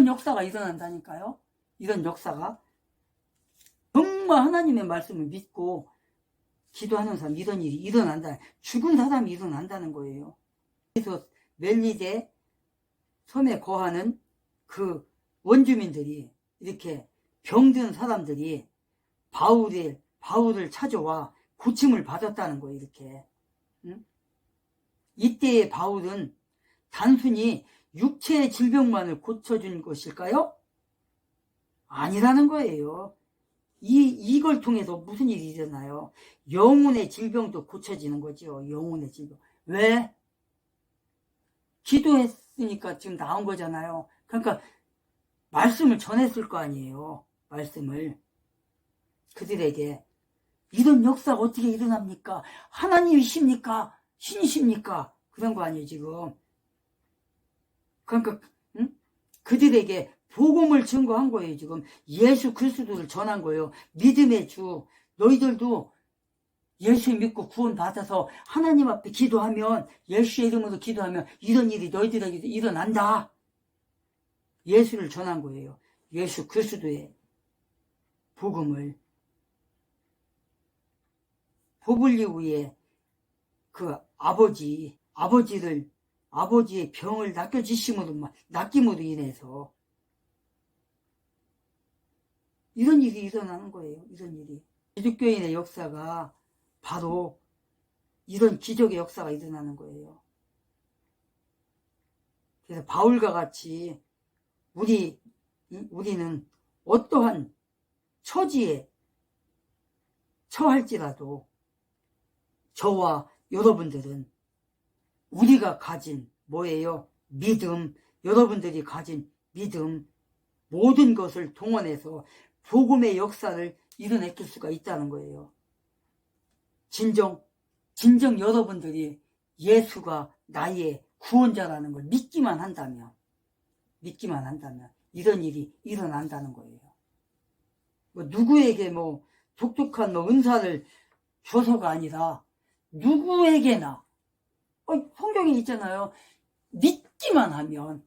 역사가 일어난다니까요. 이런 역사가. 정말 하나님의 말씀을 믿고 기도하는 사람 이런 일이 일어난다. 죽은 사람이 일어난다는 거예요. 그래서 멜리제 섬에 거하는 그 원주민들이 이렇게 병든 사람들이 바울을 찾아와 고침을 받았다는 거예요. 이렇게. 응? 이때의 바울은 단순히 육체의 질병만을 고쳐준 것일까요? 아니라는 거예요. 이걸 통해서 무슨 일이 일어나요? 영혼의 질병도 고쳐지는 거죠. 영혼의 질병. 왜? 기도했으니까 지금 나온 거잖아요. 그러니까 말씀을 전했을 거 아니에요. 말씀을. 그들에게. 이런 역사가 어떻게 일어납니까? 하나님이십니까? 신이십니까? 그런 거 아니에요, 지금. 그러니까 응? 그들에게 복음을 증거한 거예요. 지금 예수 그리스도를 전한 거예요. 믿음의 주. 너희들도 예수 믿고 구원 받아서 하나님 앞에 기도하면, 예수의 이름으로 기도하면 이런 일이 너희들에게도 일어난다. 예수를 전한 거예요. 예수 그리스도의 복음을. 보블리우의 그 아버지의 병을 낚임으로 인해서 이런 일이 일어나는 거예요. 이런 일이. 기독교인의 역사가 바로 이런 기적의 역사가 일어나는 거예요. 그래서 바울과 같이 우리는 어떠한 처지에 처할지라도 저와 여러분들은 우리가 가진 뭐예요? 믿음. 여러분들이 가진 믿음. 모든 것을 동원해서 복음의 역사를 이뤄낼 수가 있다는 거예요. 진정 여러분들이 예수가 나의 구원자라는 걸 믿기만 한다면 이런 일이 일어난다는 거예요. 누구에게 독특한 은사를 줘서가 아니라 누구에게나 성경에 있잖아요. 믿기만 하면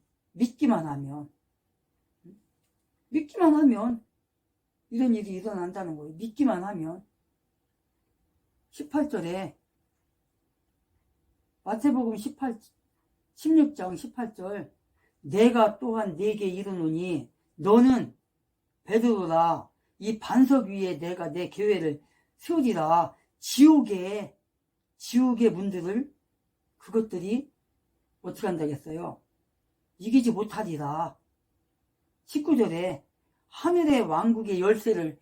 이런 일이 일어난다는 거예요. 믿기만 하면. 18절에 마태복음 16장 18절 내가 또한 네게 이르노니 너는 베드로라 이 반석 위에 내가 내 교회를 세우리라. 지옥의 문들을 그것들이 어떻게 한다겠어요? 이기지 못하리라. 19절에 하늘의 왕국의 열쇠를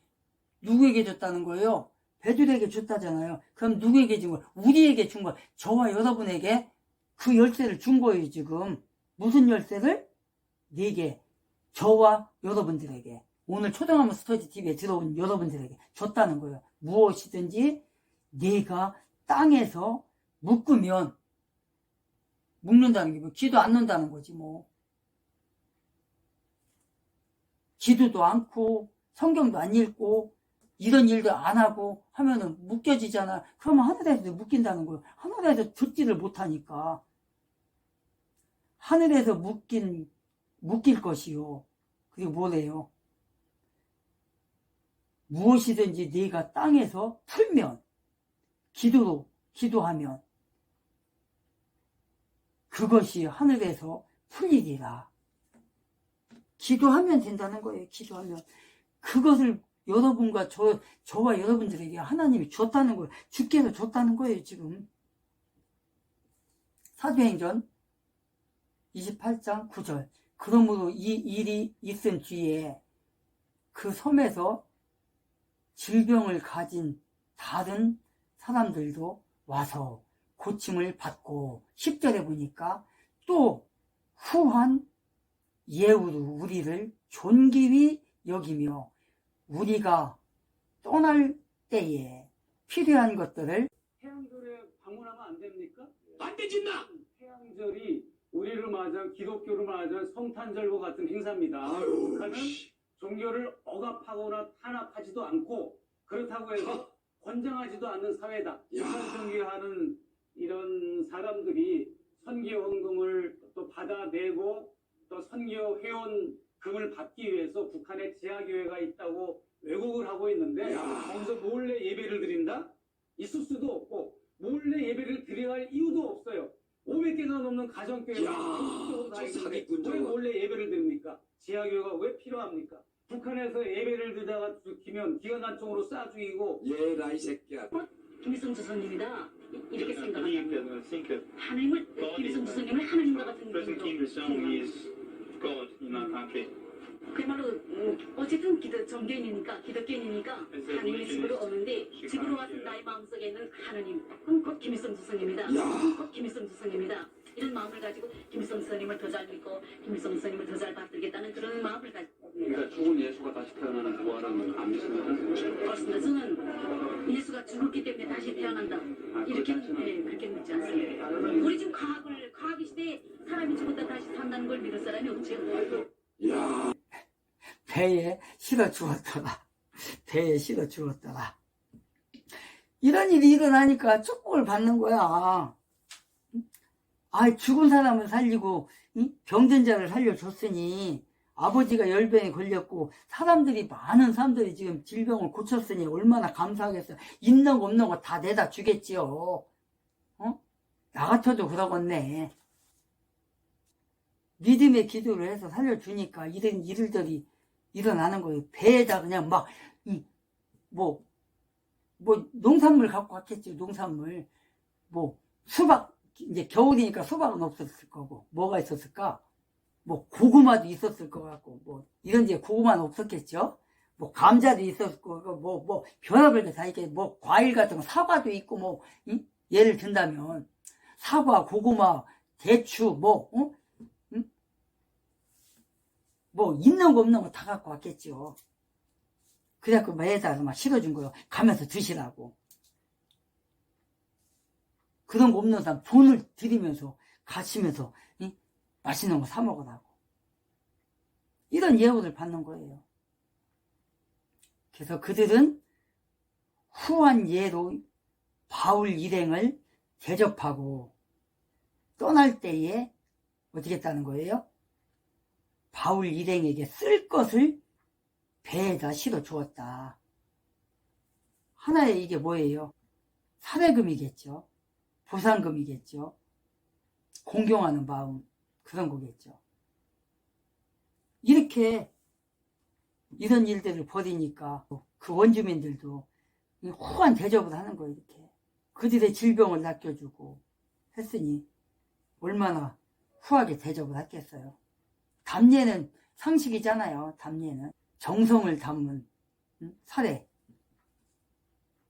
누구에게 줬다는 거예요? 베드로에게 줬다잖아요. 그럼 누구에게 준 거예요? 우리에게 준 거예요. 저와 여러분에게 그 열쇠를 준 거예요. 지금 무슨 열쇠를? 4개. 저와 여러분들에게, 오늘 초등학교 스터디 TV에 들어온 여러분들에게 줬다는 거예요. 무엇이든지 네가 땅에서 묶는다는 게 기도 안 넣는다는 거지 뭐. 기도도 않고 성경도 안 읽고 이런 일도 안 하고 하면은 묶여지잖아. 그러면 하늘에서 묶인다는 거예요. 하늘에서 듣지를 못하니까. 하늘에서 묶일 것이요. 그리고 뭐래요? 무엇이든지 네가 땅에서 풀면, 기도하면 그것이 하늘에서 풀리리라. 기도하면 된다는 거예요. 기도하면. 그것을 여러분과 저와 여러분들에게 하나님이 줬다는 거예요. 주께서 줬다는 거예요. 지금 사도행전 28장 9절 그러므로 이 일이 있은 뒤에 그 섬에서 질병을 가진 다른 사람들도 와서 고침을 받고 10절에 보니까 또 후한 예우로 우리를 존귀히 여기며 우리가 떠날 때에 필요한 것들을 태양절에 방문하면 안 됩니까? 안 되진다. 태양절이 우리를 맞아 기독교를 맞아 성탄절과 같은 행사입니다. 북한은 종교를 억압하거나 탄압하지도 않고 그렇다고 해서 권장하지도 않는 사회다. 선교하는 이런 사람들이 선교 헌금을 또 받아내고 또 선교 회원 금을 받기 위해서 북한에 지하교회가 있다고 왜곡을 하고 있는데 거기서 몰래 예배를 드린다? 있을 수도 없고 몰래 예배를 드려야 할 이유도 없어요. 500개가 넘는 가정교회가 전국적으로 다 있는데 왜 몰래 예배를 드립니까? 지하교회가 왜 필요합니까? 북한에서 예배를 드다가 죽이면 기관단총으로 쏴 죽이고 얘라 이 새끼야. 김일성 주석님이다 이렇게 생각한다고요. 하나님을 김일성 주석님을 하나님과 같은 President Kim Il-sung is God in our country. 그야말로 어쨌든 정교인이니까 기독교인이니까 하나님의 집으로 오는데 집으로 와서 나의 마음속에 있는 하나님 그럼 곧 김일성 주석님이다. 곧 김일성 주석님이다. 이런 마음을 가지고 김일성 주석님을 더 잘 믿고 김일성 주석님을 더 잘 받들겠다는 그런 마음을 가지고 그러니까 죽은 예수가 다시 태어나는 부활은 안 믿습니다. 그렇습니다. 저는 예수가 죽었기 때문에 다시 태어난다. 이렇게는 그렇게 믿지 않습니다. 우리 지금 과학의 시대에 사람이 죽었다 다시 산다는 걸 믿을 사람이 없죠. 야, 배에 실어 주었더라. 배에 실어 주었더라. 이런 일이 일어나니까 축복을 받는 거야. 죽은 사람을 살리고 병든 자를 살려줬으니 아버지가 열병에 걸렸고 많은 사람들이 지금 질병을 고쳤으니 얼마나 감사하겠어요. 있는 거 없는 거 다 내다 주겠지요. 나 같아도 그러겠네. 믿음의 기도를 해서 살려주니까 이런 일들이 일어나는 거예요. 배에다 그냥 농산물 갖고 왔겠지. 농산물 수박, 이제 겨울이니까 수박은 없었을 거고 뭐가 있었을까? 고구마도 있었을 것 같고 이런 데 고구마는 없었겠죠. 감자도 있었을 거고 별의별 다 있게 과일 같은 거 사과도 있고 예를 든다면 사과, 고구마, 대추 있는 거 없는 거 다 갖고 왔겠죠. 그래갖고 매에다 막 실어준 거예요. 가면서 드시라고. 그런 거 없는 사람 돈을 들이면서 가시면서 맛있는 거 사 먹으라고. 이런 예우를 받는 거예요. 그래서 그들은 후한 예로 바울 일행을 대접하고 떠날 때에 어떻게 했다는 거예요? 바울 일행에게 쓸 것을 배에다 실어 주었다. 하나의 이게 뭐예요? 사례금이겠죠. 보상금이겠죠. 공경하는 마음, 그런 거겠죠. 이런 일들을 벌이니까 그 원주민들도 후한 대접을 하는 거예요. 이렇게 그들의 질병을 낚여주고 했으니 얼마나 후하게 대접을 했겠어요. 담례는 상식이잖아요. 담례는 정성을 담은 사례.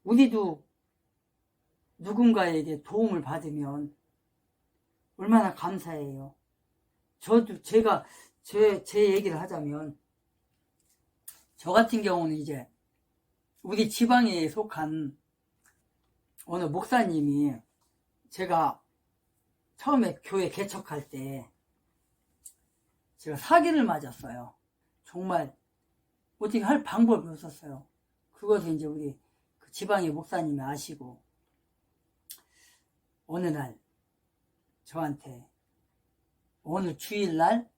우리도 누군가에게 도움을 받으면 얼마나 감사해요. 저도 제 얘기를 하자면 저 같은 경우는 이제 우리 지방에 속한 어느 목사님이 제가 처음에 교회 개척할 때 제가 사기를 맞았어요. 정말 어떻게 할 방법이 없었어요. 그것을 이제 우리 그 지방의 목사님이 아시고 어느 날 저한테 어느 주일날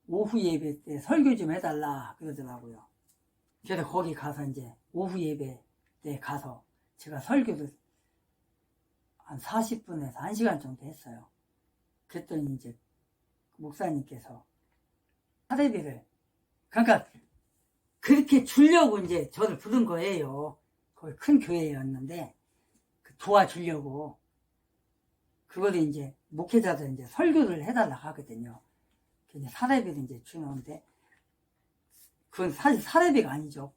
오후 예배 때 설교 좀 해달라 그러더라고요. 그래서 거기 가서 이제 오후 예배 때 가서 제가 설교를 한 40분에서 1시간 정도 했어요. 그랬더니 이제 목사님께서 사례비를 그러니까 그렇게 주려고 이제 저를 부른 거예요. 거기 큰 교회였는데 도와주려고. 그거를 이제 목회자들 이제 설교를 해달라 하거든요. 이제 사례비를 이제 주는데 그건 사실 사례비가 아니죠.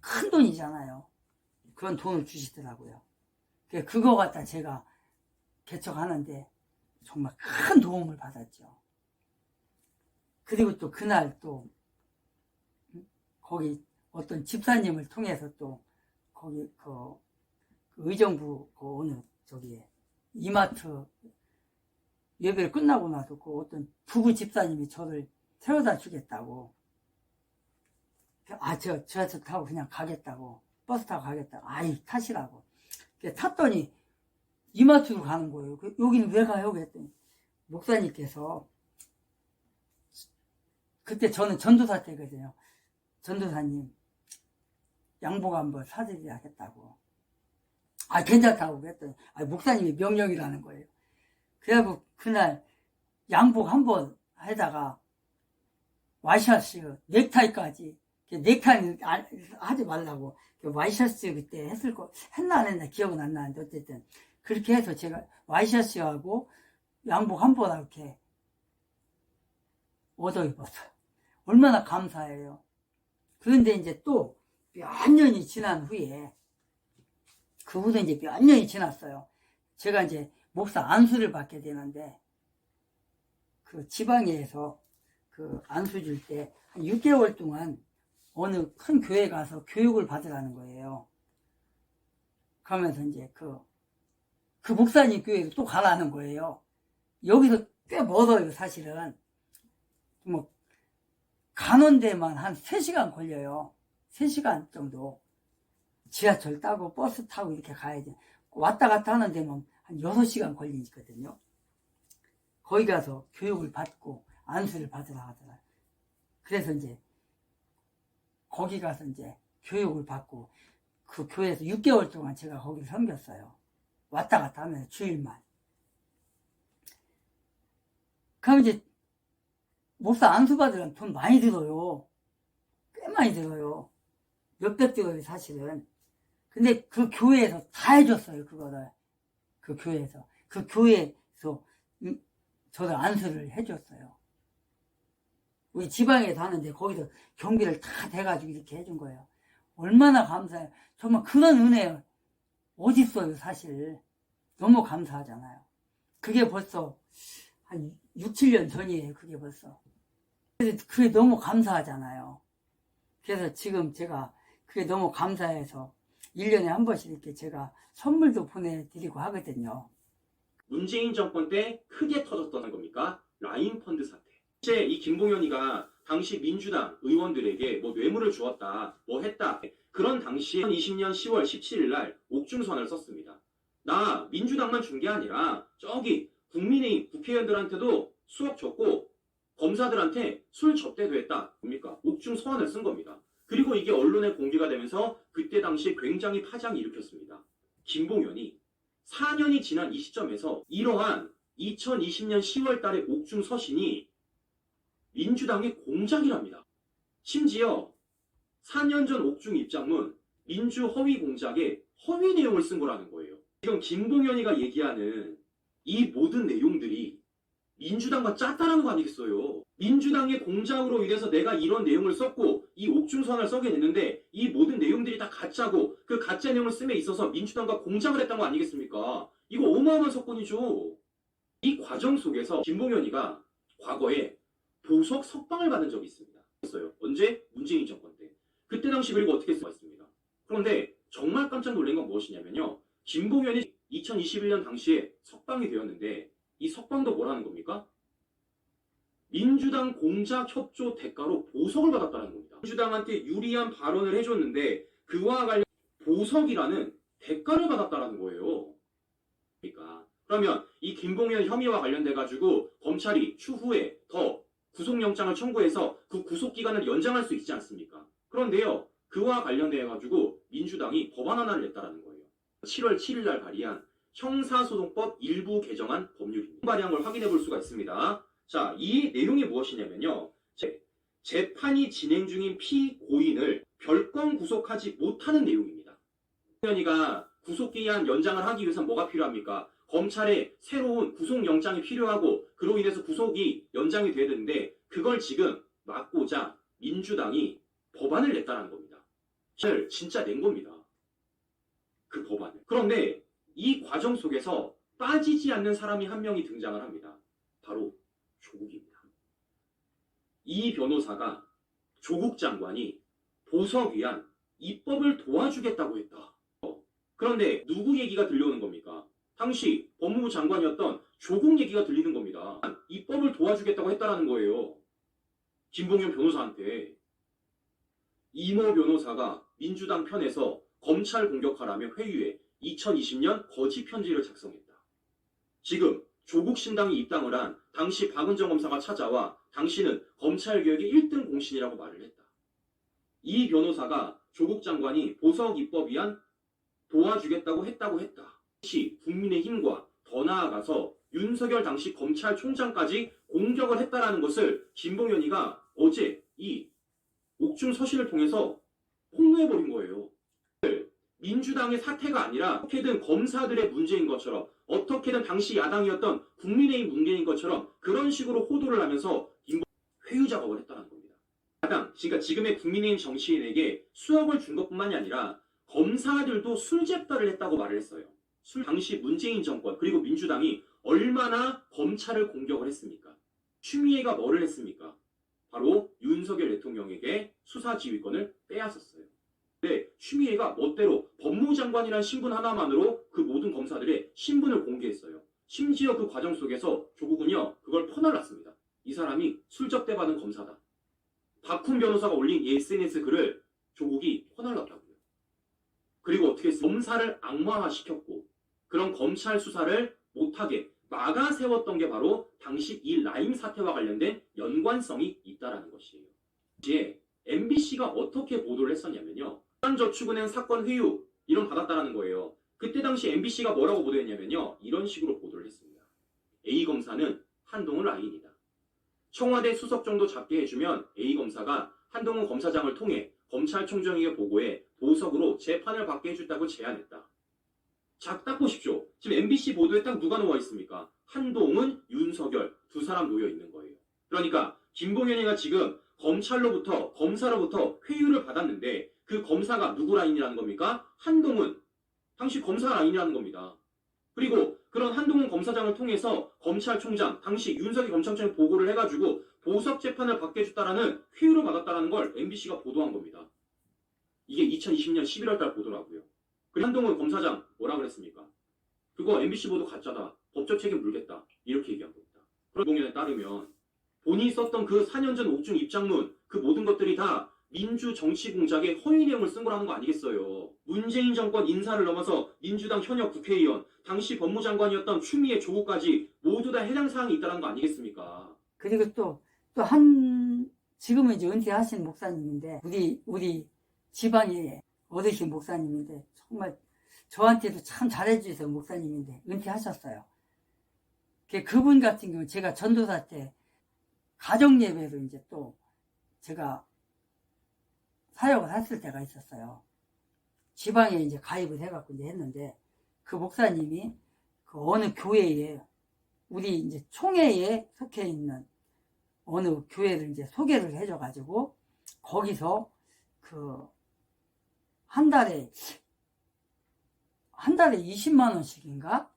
큰 돈이잖아요. 그런 돈을 주시더라고요. 그거 갖다 제가 개척하는데 정말 큰 도움을 받았죠. 그리고 또 그날 또 거기 어떤 집사님을 통해서 또 거기 그 의정부 그 어느 저기에 이마트 예배를 끝나고 나서 그 어떤 부부 집사님이 저를 태워다 주겠다고 저 타고 그냥 가겠다고 버스 타고 가겠다고 타시라고 탔더니 이마트로 가는 거예요. 여기는 왜 가요? 그랬더니 목사님께서 그때 저는 전도사 때거든요. 전도사님, 양복 한번 사드리겠다고. 아, 괜찮다고 그랬더니, 아, 목사님이 명령이라는 거예요. 그래갖고 그날 양복 한번 해다가 와이셔츠, 넥타이까지, 넥타이는 하지 말라고, 와이셔츠 그때 했나 안 했나 기억은 안 나는데, 어쨌든, 그렇게 해서 제가 와이셔츠하고 양복 한 번 이렇게 얻어 입었어요. 얼마나 감사해요. 그런데 이제 또 몇 년이 지난 후에, 그 후로 이제 몇 년이 지났어요. 제가 이제 목사 안수를 받게 되는데, 그 지방에서 그 안수 줄 때 한 6개월 동안 어느 큰 교회 가서 교육을 받으라는 거예요. 그러면서 이제 그 목사님 교회로 또 가라는 거예요. 여기서 꽤 멀어요, 사실은. 뭐, 가는 데만 한 3시간 걸려요. 3시간 정도. 지하철 타고 버스 타고 이렇게 가야지. 왔다 갔다 하는 데만 한 6시간 걸리거든요. 거기 가서 교육을 받고 안수를 받으라 하더라고요. 그래서 이제 거기 가서 이제 교육을 받고 그 교회에서 6개월 동안 제가 거기를 섬겼어요. 왔다 갔다 하면서 주일만. 그럼 이제 목사 안수 받으려면 돈 많이 들어요. 꽤 많이 들어요. 몇백 들어요, 사실은. 근데 그 교회에서 다 해줬어요, 그거를. 그 교회에서. 그 교회에서 저를 안수를 해줬어요. 우리 지방에서 하는데 거기서 경비를 다 대가지고 이렇게 해준 거예요. 얼마나 감사해요. 정말 그런 은혜 어딨어요, 사실. 너무 감사하잖아요. 그게 벌써 한 6, 7년 전이에요, 그게 벌써. 그래서 그게 너무 감사하잖아요. 그래서 지금 제가 그게 너무 감사해서 1년에 한 번씩 이렇게 제가 선물도 보내드리고 하거든요. 문재인 정권 때 크게 터졌던 겁니까? 라인 펀드 사태. 실제 이 김봉현이가 당시 민주당 의원들에게 뭐 뇌물을 주었다, 뭐 했다. 그런 당시에 2020년 10월 17일 날 옥중선을 썼습니다. 나 민주당만 준 게 아니라 저기 국민의힘 국회의원들한테도 수억 줬고 검사들한테 술 접대도 했다. 뭡니까? 옥중서원을 쓴 겁니다. 그리고 이게 언론에 공개가 되면서 그때 당시 굉장히 파장이 일으켰습니다. 김봉현이 4년이 지난 이 시점에서 이러한 2020년 10월 달의 옥중 서신이 민주당의 공작이랍니다. 심지어 4년 전 옥중 입장문 민주 허위 공작에 허위 내용을 쓴 거라는 거예요. 지금 김봉현이가 얘기하는 이 모든 내용들이 민주당과 짰다라는 거 아니겠어요? 민주당의 공작으로 인해서 내가 이런 내용을 썼고 이 옥중선을 써게 됐는데 이 모든 내용들이 다 가짜고 그 가짜 내용을 씀에 있어서 민주당과 공작을 했던 거 아니겠습니까? 이거 어마어마한 사건이죠. 이 과정 속에서 김봉현이가 과거에 보석 석방을 받은 적이 있습니다. 언제? 문재인 정권 때. 그때 당시 그리고 어떻게 했습니다. 그런데 정말 깜짝 놀란 건 무엇이냐면요. 김봉현이 2021년 당시에 석방이 되었는데 이 석방도 뭐라는 겁니까? 민주당 공작 협조 대가로 보석을 받았다는 겁니다. 민주당한테 유리한 발언을 해줬는데 그와 관련 보석이라는 대가를 받았다는 거예요. 그러면 이 김봉현 혐의와 관련돼 가지고 검찰이 추후에 더 구속영장을 청구해서 그 구속기간을 연장할 수 있지 않습니까? 그런데요. 그와 관련돼 가지고 민주당이 법안 하나를 냈다는 거예요. 7월 7일 날 발의한 형사소송법 일부 개정안 법률입니다. 발의한 걸 확인해 볼 수가 있습니다. 자, 이 내용이 무엇이냐면요. 재판이 진행 중인 피고인을 별건 구속하지 못하는 내용입니다. 김봉현이가 구속기한 연장을 하기 위해서 뭐가 필요합니까? 검찰의 새로운 구속영장이 필요하고 그로 인해서 구속이 연장이 돼야 되는데 그걸 지금 막고자 민주당이 법안을 냈다는 겁니다. 진짜 낸 겁니다. 그 법안을. 그런데 이 과정 속에서 빠지지 않는 사람이 한 명이 등장을 합니다. 바로 조국입니다. 이 변호사가 조국 장관이 보석 위한 입법을 도와주겠다고 했다. 그런데 누구 얘기가 들려오는 겁니까? 당시 법무부 장관이었던 조국 얘기가 들리는 겁니다. 입법을 도와주겠다고 했다라는 거예요. 김봉현 변호사한테. 이모 변호사가 민주당 편에서 검찰 공격하라며 회유해 2020년 거짓 편지를 작성했다. 지금 조국 신당이 입당을 한 당시 박은정 검사가 찾아와 당신은 검찰개혁의 1등 공신이라고 말을 했다. 이 변호사가 조국 장관이 보석 입법 위한 도와주겠다고 했다. 당시 국민의힘과 더 나아가서 윤석열 당시 검찰총장까지 공격을 했다라는 것을 김봉현이가 어제 이 옥중 서신을 통해서 폭로해버린 거예요. 민주당의 사태가 아니라 어떻게든 검사들의 문제인 것처럼, 어떻게든 당시 야당이었던 국민의힘 문제인 것처럼 그런 식으로 호도를 하면서 회유 작업을 했다는 겁니다. 야당, 그러니까 지금의 국민의힘 정치인에게 수억을 준 것뿐만이 아니라 검사들도 술접대를 했다고 말을 했어요. 당시 문재인 정권 그리고 민주당이 얼마나 검찰을 공격을 했습니까? 추미애가 뭐를 했습니까? 바로 윤석열 대통령에게 수사지휘권을 빼앗았어요. 근데 추미애가 멋대로 법무장관이라는 신분 하나만으로 그 모든 검사들의 신분을 공개했어요. 심지어 그 과정 속에서 조국은요, 그걸 퍼날랐습니다. 이 사람이 술접대 받은 검사다. 박훈 변호사가 올린 SNS 글을 조국이 퍼날랐다고요. 그리고 어떻게 했어요? 검사를 악마화시켰고 그런 검찰 수사를 못하게 막아 세웠던 게 바로 당시 이 라임 사태와 관련된 연관성이 있다라는 것이에요. 이제 MBC가 어떻게 보도를 했었냐면요. 한저축은행 사건 회유 이런 받았다라는 거예요. 그때 당시 MBC가 뭐라고 보도했냐면요. 이런 식으로 보도를 했습니다. A 검사는 한동훈 라인이다. 청와대 수석 정도 잡게 해주면 A 검사가 한동훈 검사장을 통해 검찰총장에게 보고해 보석으로 재판을 받게 해줬다고 제안했다. 자, 딱 보십시오. 지금 MBC 보도에 딱 누가 나와 있습니까? 한동훈, 윤석열 두 사람 놓여 있는 거예요. 그러니까 김봉현이가 지금 검사로부터 회유를 받았는데 그 검사가 누구 라인이라는 겁니까? 한동훈, 당시 검사 라인이라는 겁니다. 그리고 그런 한동훈 검사장을 통해서 검찰총장, 당시 윤석열 검찰총장에 보고를 해가지고 보석 재판을 받게 해줬다라는 회유를 받았다라는 걸 MBC가 보도한 겁니다. 이게 2020년 11월 달 보도라고요. 그리고 한동훈 검사장 뭐라 그랬습니까? 그거 MBC 보도 가짜다. 법적 책임 물겠다. 이렇게 얘기한 겁니다. 그런 공연에 따르면 본인이 썼던 그 4년 전 옥중 입장문 그 모든 것들이 다 민주 정치 공작에 허위 내용을 쓴 거라는 거 아니겠어요. 문재인 정권 인사를 넘어서 민주당 현역 국회의원, 당시 법무장관이었던 추미애 조국까지 모두 다 해당 사항이 있다는 거 아니겠습니까? 그리고 지금은 이제 은퇴하신 목사님인데, 우리 지방의 어르신 목사님인데, 정말 저한테도 참 잘해주셔서 목사님인데, 은퇴하셨어요. 그분 같은 경우는 제가 전도사 때 가정예배로 이제 또 제가 사역을 했을 때가 있었어요. 지방에 이제 가입을 해갖고 이제 했는데, 그 목사님이 그 어느 교회에, 우리 이제 총회에 속해 있는 어느 교회를 이제 소개를 해줘가지고, 거기서 한 달에 20만원씩인가?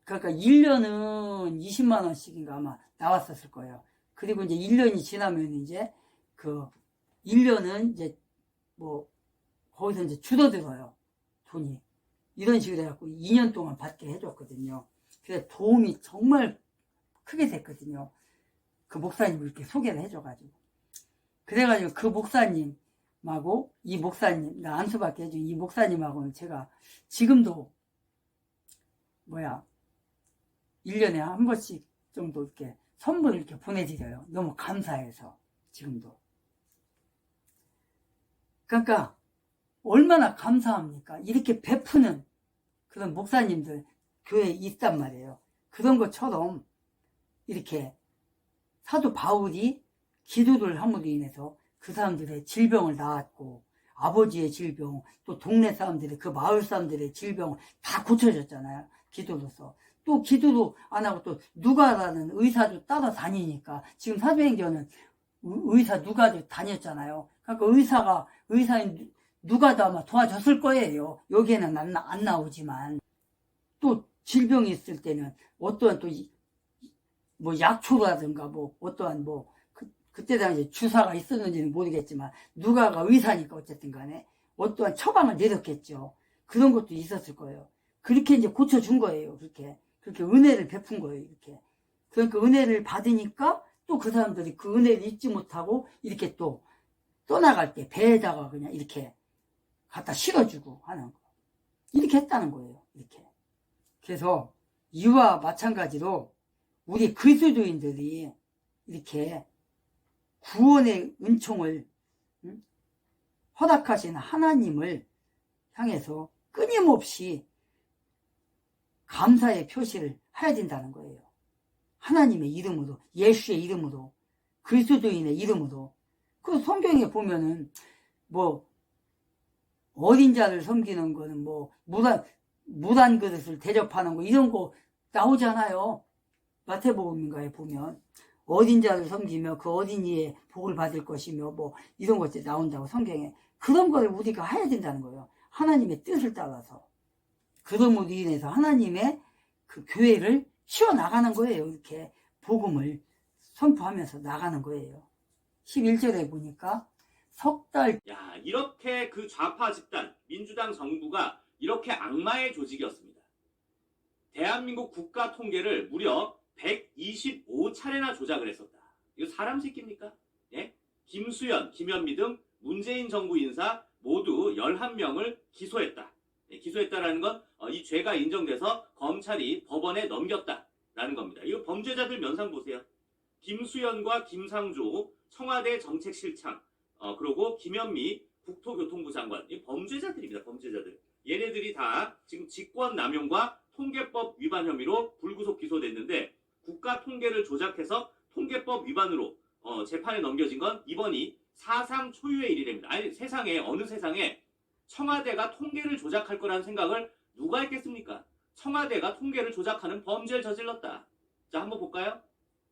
그러니까 1년은 20만원씩인가 아마 나왔었을 거예요. 그리고 이제 1년이 지나면 이제 1년은 이제 거기서 이제 줄어들어요. 돈이. 이런 식으로 해갖고 2년 동안 받게 해줬거든요. 그래서 도움이 정말 크게 됐거든요. 그 목사님을 이렇게 소개를 해줘가지고. 그래가지고 그 목사님하고 이 목사님, 나 안수받게 해준 이 목사님하고는 제가 지금도 1년에 한 번씩 정도 이렇게 선물을 이렇게 보내드려요. 너무 감사해서 지금도. 그러니까 얼마나 감사합니까? 이렇게 베푸는 그런 목사님들 교회에 있단 말이에요. 그런 것처럼 이렇게 사도 바울이 기도를 함으로 인해서 그 사람들의 질병을 낳았고, 아버지의 질병, 또 동네 사람들의, 그 마을 사람들의 질병을 다 고쳐줬잖아요. 기도로서. 또 기도도 안 하고 또 누가라는 의사도 따라다니니까, 지금 사도행전은 의사 누가도 다녔잖아요. 그러니까 의사인 누가도 아마 도와줬을 거예요. 여기에는 안 나오지만. 또 질병이 있을 때는 어떠한 또 약초라든가 어떠한 그때 당시에 주사가 있었는지는 모르겠지만, 누가가 의사니까 어쨌든 간에 어떠한 처방을 내렸겠죠. 그런 것도 있었을 거예요. 그렇게 이제 고쳐준 거예요. 그렇게 은혜를 베푼 거예요. 이렇게. 그러니까 은혜를 받으니까 또 그 사람들이 그 은혜를 잊지 못하고 이렇게 또 떠나갈 때 배에다가 그냥 이렇게 갖다 실어주고 하는 거. 이렇게 했다는 거예요. 이렇게. 그래서 이와 마찬가지로 우리 그리스도인들이 이렇게 구원의 은총을 허락하신 하나님을 향해서 끊임없이 감사의 표시를 해야 된다는 거예요. 하나님의 이름으로, 예수의 이름으로, 그리스도인의 이름으로. 그 성경에 보면은 뭐 어린 자를 섬기는 거는 뭐 무단 그릇을 대접하는 거 이런 거 나오잖아요. 마태복음인가에 보면 어린 자를 섬기며 그 어린이의 복을 받을 것이며 뭐 이런 것들이 나온다고 성경에. 그런 걸 우리가 해야 된다는 거예요. 하나님의 뜻을 따라서. 그럼으로 인해서 하나님의 그 교회를 키워나가는 거예요. 이렇게 복음을 선포하면서 나가는 거예요. 11절에 보니까 석 달. 야, 이렇게 그 좌파 집단, 민주당 정부가 이렇게 악마의 조직이었습니다. 대한민국 국가 통계를 무려 125차례나 조작을 했었다. 이거 사람 새끼입니까? 예? 김수현, 김현미 등 문재인 정부 인사 모두 11명을 기소했다. 예, 기소했다라는 건 이 죄가 인정돼서 검찰이 법원에 넘겼다라는 겁니다. 이거 범죄자들 면상 보세요. 김수현과 김상조 청와대 정책실장, 그리고 김현미 국토교통부 장관, 이 범죄자들입니다. 범죄자들. 얘네들이 다 지금 직권남용과 통계법 위반 혐의로 불구속 기소됐는데 국가 통계를 조작해서 통계법 위반으로 재판에 넘겨진 건 이번이 사상 초유의 일이랍니다. 아니 세상에 어느 세상에 청와대가 통계를 조작할 거라는 생각을 누가 했겠습니까? 청와대가 통계를 조작하는 범죄를 저질렀다. 자, 한번 볼까요?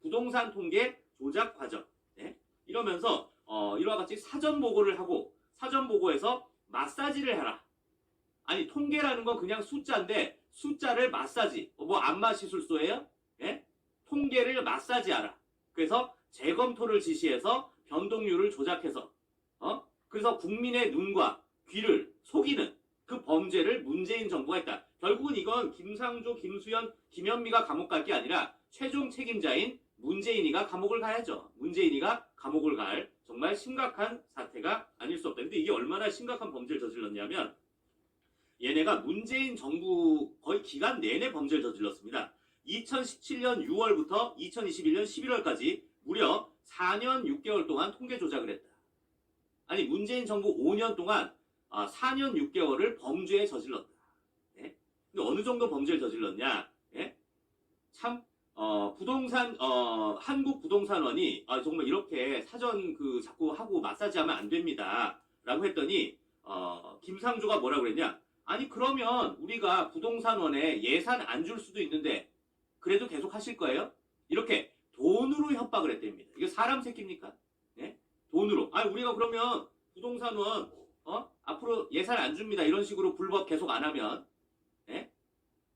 부동산 통계 조작 과정. 네? 이러면서 이와 같이 사전 보고를 하고 사전 보고에서 마사지를 해라. 아니 통계라는 건 그냥 숫자인데 숫자를 마사지. 뭐 안마 시술소예요? 예? 통계를 마사지하라. 그래서 재검토를 지시해서 변동률을 조작해서 그래서 국민의 눈과 귀를 속이는 그 범죄를 문재인 정부가 했다. 결국은 이건 김상조, 김수현, 김현미가 감옥 갈 게 아니라 최종 책임자인 문재인이가 감옥을 가야죠. 문재인이가 감옥을 갈 정말 심각한 사태가 아닐 수 없다. 근데 이게 얼마나 심각한 범죄를 저질렀냐면 얘네가 문재인 정부 거의 기간 내내 범죄를 저질렀습니다. 2017년 6월부터 2021년 11월까지 무려 4년 6개월 동안 통계 조작을 했다. 아니 문재인 정부 5년 동안 4년 6개월을 범죄에 저질렀다. 예? 근데 어느 정도 범죄를 저질렀냐? 예? 참 부동산 한국부동산원이 정말 이렇게 사전 그 자꾸 하고 마사지하면 안 됩니다. 라고 했더니 김상조가 뭐라고 그랬냐? 아니 그러면 우리가 부동산원에 예산 안 줄 수도 있는데 그래도 계속 하실 거예요? 이렇게 돈으로 협박을 했답니다. 이게 사람 새끼입니까? 예? 돈으로. 아니 우리가 그러면 부동산원 앞으로 예산 안 줍니다. 이런 식으로 불법 계속 안 하면 예?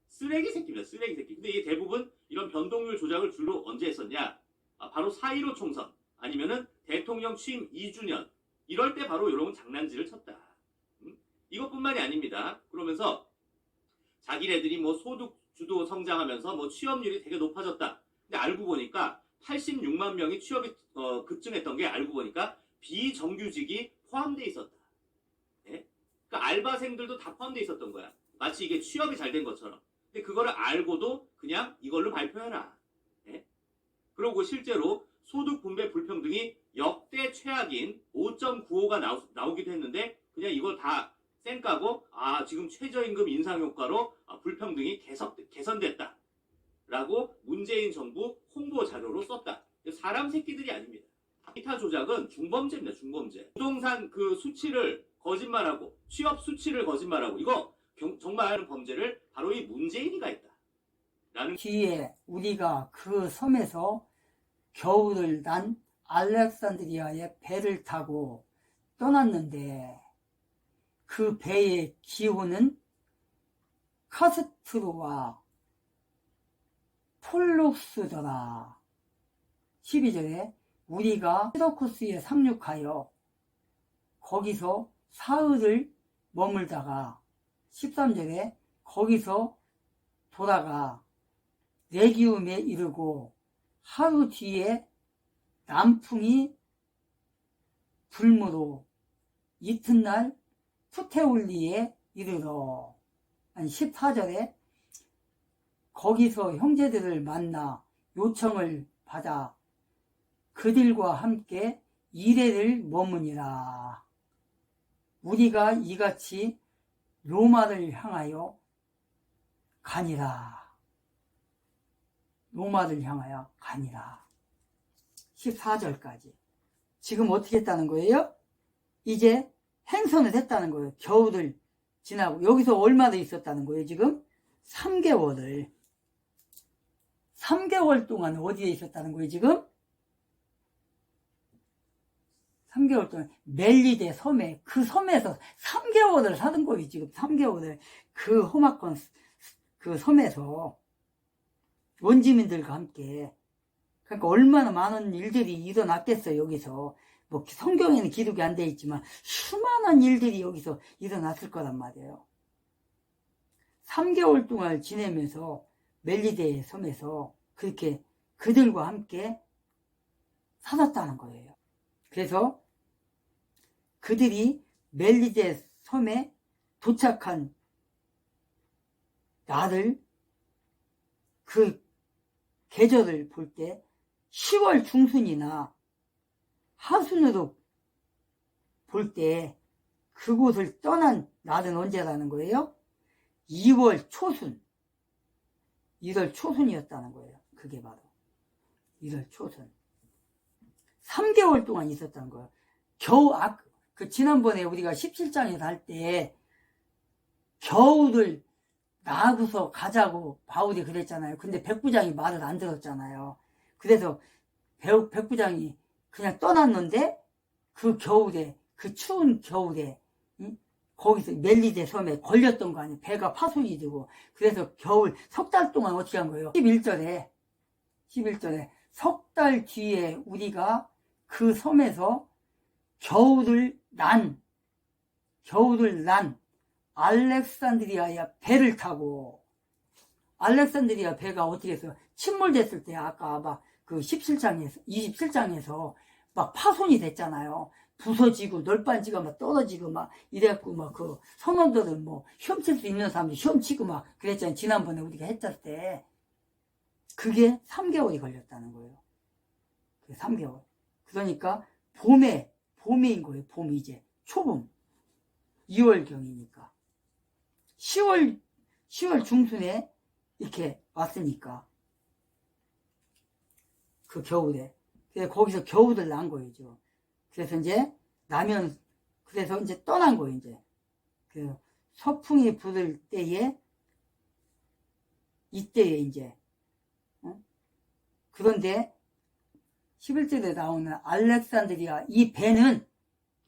쓰레기 새끼입니다. 쓰레기 새끼. 근데 이게 대부분 이런 변동률 조작을 주로 언제 했었냐? 바로 4.15 총선 아니면은 대통령 취임 2주년 이럴 때 바로 이런 장난질을 쳤다. 이것뿐만이 아닙니다. 그러면서 자기네들이 뭐 소득 주도 성장하면서 뭐 취업률이 되게 높아졌다. 근데 알고 보니까 86만 명이 취업이 급증했던 게 알고 보니까 비정규직이 포함되어 있었다. 네? 그러니까 알바생들도 다 포함되어 있었던 거야. 마치 이게 취업이 잘 된 것처럼. 근데 그거를 알고도 그냥 이걸로 발표해라. 네? 그리고 실제로 소득 분배 불평등이 역대 최악인 5.95가 나오기도 했는데 그냥 이걸 다 쌩까고 지금 최저임금 인상 효과로 불평등이 개선됐다. 라고 문재인 정부 홍보 자료로 썼다. 사람 새끼들이 아닙니다. 기타 조작은 중범죄입니다. 중범죄. 부동산 그 수치를 거짓말하고 취업 수치를 거짓말하고 이거 정말 범죄를 바로 이 문재인이가 했다. 라는 뒤에 우리가 그 섬에서 겨울을 난 알렉산드리아의 배를 타고 떠났는데 그 배의 기호는 카스트로와 폴룩스더라. 12절에 우리가 시라쿠스에 상륙하여 거기서 사흘을 머물다가 13절에 거기서 돌아가 레기움에 이르고 하루 뒤에 남풍이 불므로 이튿날 푸테올리에 이르러 14절에 거기서 형제들을 만나 요청을 받아 그들과 함께 이레를 머무니라. 우리가 이같이 로마를 향하여 가니라. 로마를 향하여 가니라. 14절까지. 지금 어떻게 했다는 거예요? 이제 행선을 했다는 거예요. 겨울을 지나고. 여기서 얼마나 있었다는 거예요, 지금? 3개월을. 3개월 동안 어디에 있었다는 거예요, 지금? 3개월 동안 멜리데 섬에, 그 섬에서 3개월을 사는 거예요, 지금. 3개월을. 그 험악한 그 섬에서 원주민들과 함께. 그러니까 얼마나 많은 일들이 일어났겠어요, 여기서. 뭐 성경에는 기록이 안 돼 있지만 수많은 일들이 여기서 일어났을 거란 말이에요. 3개월 동안 지내면서 멜리데 섬에서 그렇게 그들과 함께 살았다는 거예요. 그래서 그들이 멜리데 섬에 도착한 날을, 그 계절을 볼 때 10월 중순이나 하순으로 볼 때 그곳을 떠난 날은 언제라는 거예요? 2월 초순. 1월 초순이었다는 거예요. 그게 바로 1월 초순. 3개월 동안 있었다는 거예요. 겨우 지난번에 우리가 17장에서 할 때 겨울을 나고서 가자고 바울이 그랬잖아요. 근데 백부장이 말을 안 들었잖아요. 그래서 백부장이 그냥 떠났는데 그 겨울에, 그 추운 겨울에 거기서 멜리데 섬에 걸렸던 거 아니에요. 배가 파손이 되고. 그래서 겨울 석 달 동안 어떻게 한 거예요? 11절에 석 달 뒤에 우리가 그 섬에서 겨울을 난 알렉산드리아의 배를 타고, 알렉산드리아 배가 어떻게 했어요? 침몰됐을 때 아까 막 그 27장에서 막 파손이 됐잖아요. 부서지고 널빤지가 막 떨어지고 막 이래갖고 막 그 선원들은 뭐 휘엄칠 수 있는 사람들 휘엄치고 막 그랬잖아요. 지난번에 우리가 했을 때. 그게 3개월이 걸렸다는 거예요. 그게 3개월. 그러니까 봄인 거예요. 봄이 이제 초봄. 2월경이니까. 10월 중순에 이렇게 왔으니까. 그 겨울에. 그래서 거기서 겨울을 난 거예요, 지금. 그래서 이제 그래서 이제 떠난 거예요, 이제. 그 서풍이 불을 때에, 이때에 이제. 그런데 11절에 나오는 알렉산드리아, 이 배는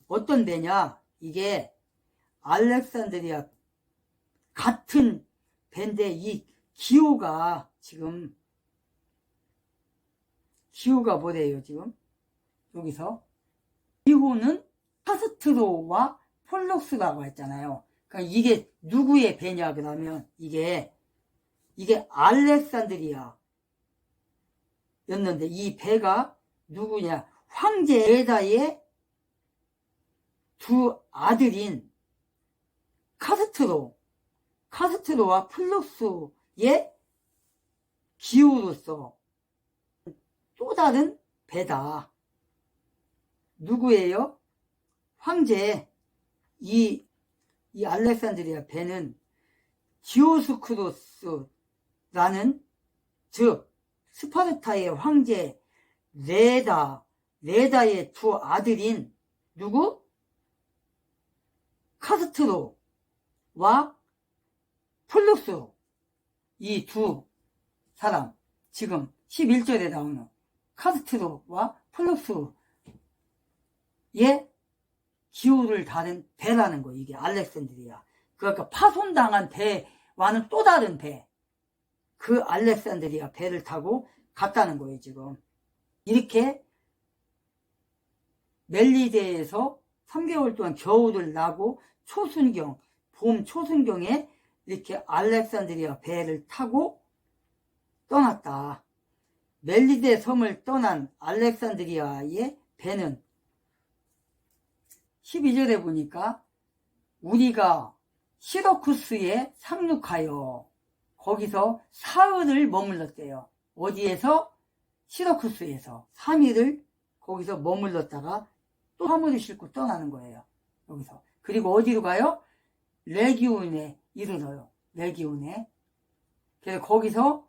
어떤 배냐? 이게 알렉산드리아 같은 배인데, 이 기호가 지금, 기호가 뭐래요, 지금? 여기서. 기호는 카스트로와 폴록스라고 했잖아요. 그러니까 이게 누구의 배냐, 그러면 이게 알렉산드리아 였는데, 이 배가 누구냐? 황제 레다의 두 아들인 카스트로와 폴록스의 기호로서 또 다른 배다. 누구예요? 황제, 이 알렉산드리아 배는 디오스쿠로스라는, 즉 스파르타의 황제 레다의 두 아들인 누구? 카스트로와 폴록스, 이 두 사람, 지금 11절에 나오는 카스트로와 폴록스의 기호를 다른 배라는 거예요. 이게 알렉산드리아. 그러니까 파손당한 배와는 또 다른 배, 그 알렉산드리아 배를 타고 갔다는 거예요, 지금. 이렇게 멜리데에서 3개월 동안 겨울을 나고 봄 초순경에 이렇게 알렉산드리아 배를 타고 떠났다. 멜리데 섬을 떠난 알렉산드리아의 배는 12절에 보니까 우리가 시러쿠스에 상륙하여 거기서 사흘을 머물렀대요. 어디에서? 시러쿠스에서 3일을 거기서 머물렀다가 또 화물을 싣고 떠나는 거예요. 여기서. 그리고 어디로 가요? 레기온에 이르러요. 레기온에. 그래서 거기서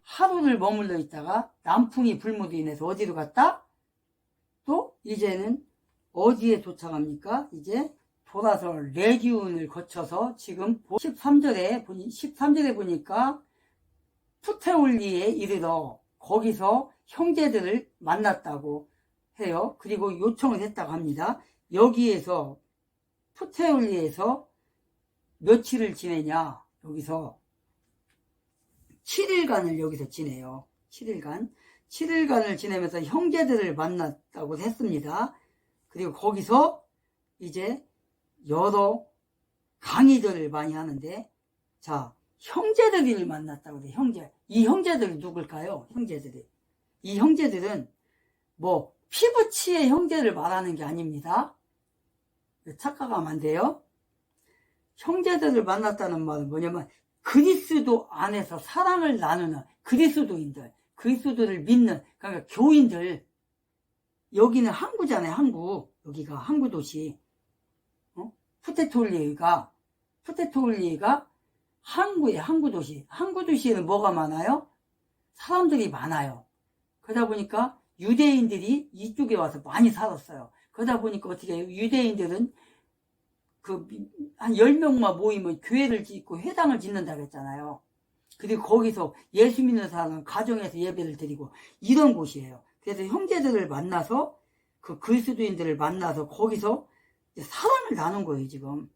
하루를 머물러 있다가 남풍이 불모로 인해서 어디로 갔다? 또 이제는 어디에 도착합니까? 이제 돌아서 레기온을 거쳐서 지금 13절에 보니까 푸테올리에 이르러 거기서 형제들을 만났다고 해요. 그리고 요청을 했다고 합니다. 여기에서 푸테올리에서 며칠을 지내냐? 여기서 7일간을 여기서 지내요. 7일간을 지내면서 형제들을 만났다고 했습니다. 그리고 거기서 이제 여러 강의들을 많이 하는데, 자, 형제들을 만났다고 해요. 이 형제들이 누굴까요? 이 형제들은 뭐 피부치의 형제를 말하는 게 아닙니다. 착각하면 안 돼요. 형제들을 만났다는 말은 뭐냐면 그리스도 안에서 사랑을 나누는 그리스도를 믿는, 그러니까 교인들. 여기는 항구잖아요. 여기가 항구 도시. 푸테톨리가 항구예요. 항구 도시. 항구 도시에는 뭐가 많아요? 사람들이 많아요. 그러다 보니까 유대인들이 이쪽에 와서 많이 살았어요. 그러다 보니까 어떻게 해요? 유대인들은 한 10명만 모이면 교회를 짓고 회당을 짓는다고 했잖아요. 그리고 거기서 예수 믿는 사람은 가정에서 예배를 드리고 이런 곳이에요. 그래서 형제들을 만나서 그 그리스도인들을 만나서 거기서 사랑을 나눈 거예요. 지금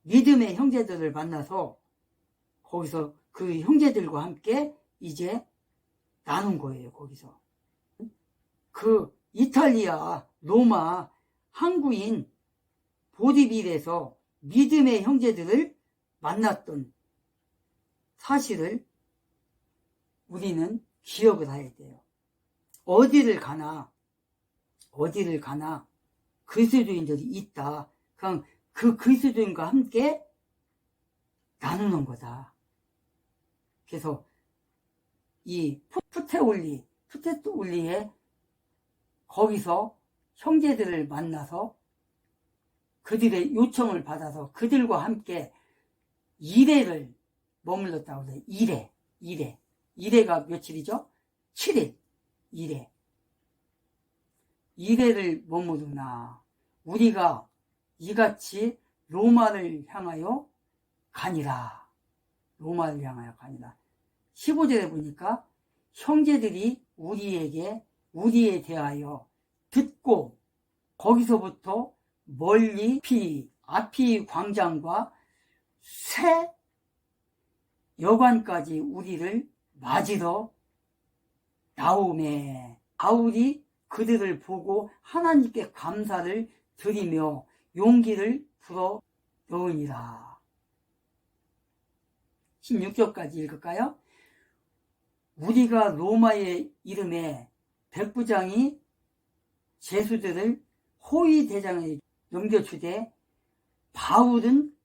믿음의 형제들을 만나서 거기서 그 형제들과 함께 이제 나눈 거예요. 거기서 그 이탈리아 로마 항구인 보디빌에서 믿음의 형제들을 만났던 사실을 우리는 기억을 해야 돼요. 어디를 가나 그리스도인들이 있다. 그냥 그 그리스도인과 함께 나누는 거다. 그래서 이 푸테올리에 거기서 형제들을 만나서 그들의 요청을 받아서 그들과 함께 2회를 머물렀다고 해요. 2회가 며칠이죠? 7일. 2회를 머무르나 우리가 이같이 로마를 향하여 가니라. 15절에 보니까 형제들이 우리에 대하여 듣고 거기서부터 멀리 아피 광장과 새 여관까지 우리를 맞으러 나오매. 바울이 그들을 보고 하나님께 감사를 드리며 용기를 불어 넣으니라. 16절까지 읽을까요? 우리가 로마의 이름에 백부장이 제수들을 호위 대장에 넘겨주되 바울은